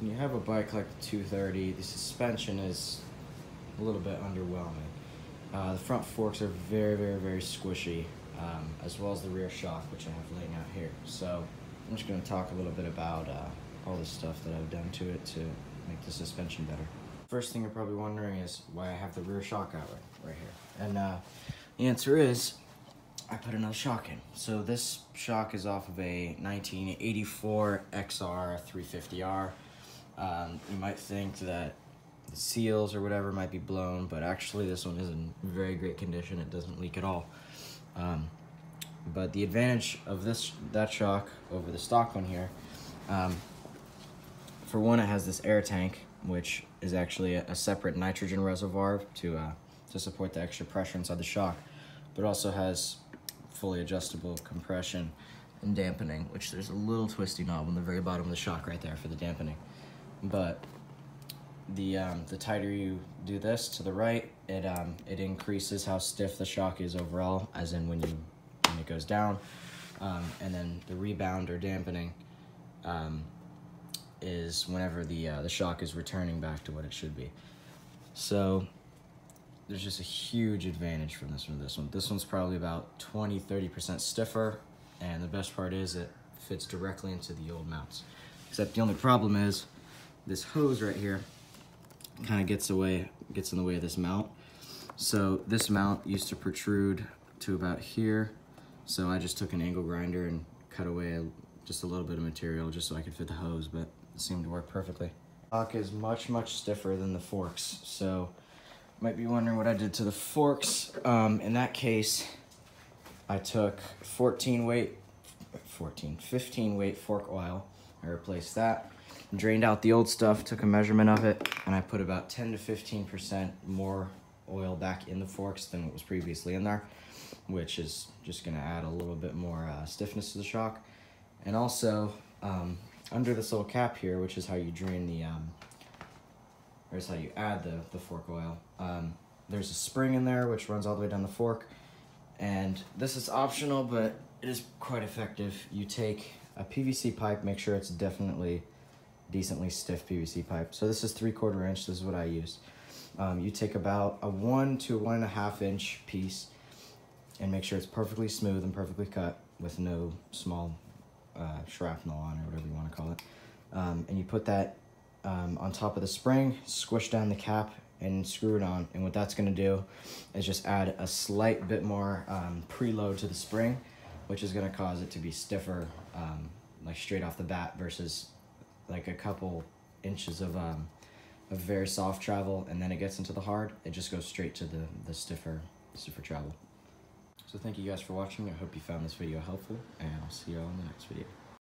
when you have a bike like the 230, the suspension is a little bit underwhelming. The front forks are very, very, very squishy, as well as the rear shock, which I have laying out here. So I'm just going to talk a little bit about all the stuff that I've done to it to make the suspension better. First thing you're probably wondering is why I have the rear shock out right here. And the answer is I put another shock in. So this shock is off of a 1984 XR 350R. You might think that the seals or whatever might be blown, but actually this one is in very great condition. It doesn't leak at all. But the advantage of that shock over the stock one here, for one, it has this air tank, which is actually a separate nitrogen reservoir to support the extra pressure inside the shock, but it also has fully adjustable compression and dampening, which there's a little twisty knob on the very bottom of the shock right there for the dampening. But the tighter you do this to the right, it increases how stiff the shock is overall, as in when it goes down, and then the rebound or dampening is whenever the shock is returning back to what it should be. So there's just a huge advantage from this one to this one. This one's probably about 20-30% stiffer, and the best part is it fits directly into the old mounts. Except the only problem is this hose right here kind of gets in the way of this mount. So this mount used to protrude to about here, so I just took an angle grinder and cut away just a little bit of material just so I could fit the hose, but it seemed to work perfectly. The shock is much, much stiffer than the forks, so you might be wondering what I did to the forks. In that case, I took 15 weight fork oil. I replaced that, drained out the old stuff, took a measurement of it, and I put about 10 to 15% more oil back in the forks than what was previously in there, which is just gonna add a little bit more stiffness to the shock. And also, under this little cap here, which is how you drain or is how you add the fork oil, there's a spring in there which runs all the way down the fork, and this is optional, but it is quite effective. You take a PVC pipe, make sure it's definitely decently stiff PVC pipe. So this is 3/4 inch, this is what I used. You take about a 1 to 1.5 inch piece and make sure it's perfectly smooth and perfectly cut with no small shrapnel on, or whatever you want to call it. And you put that on top of the spring, squish down the cap, and screw it on. And what that's going to do is just add a slight bit more preload to the spring, which is going to cause it to be stiffer, like straight off the bat, versus like a couple inches of very soft travel, and then it gets into the hard. It just goes straight to the stiffer travel. So thank you guys for watching. I hope you found this video helpful, and I'll see you all in the next video.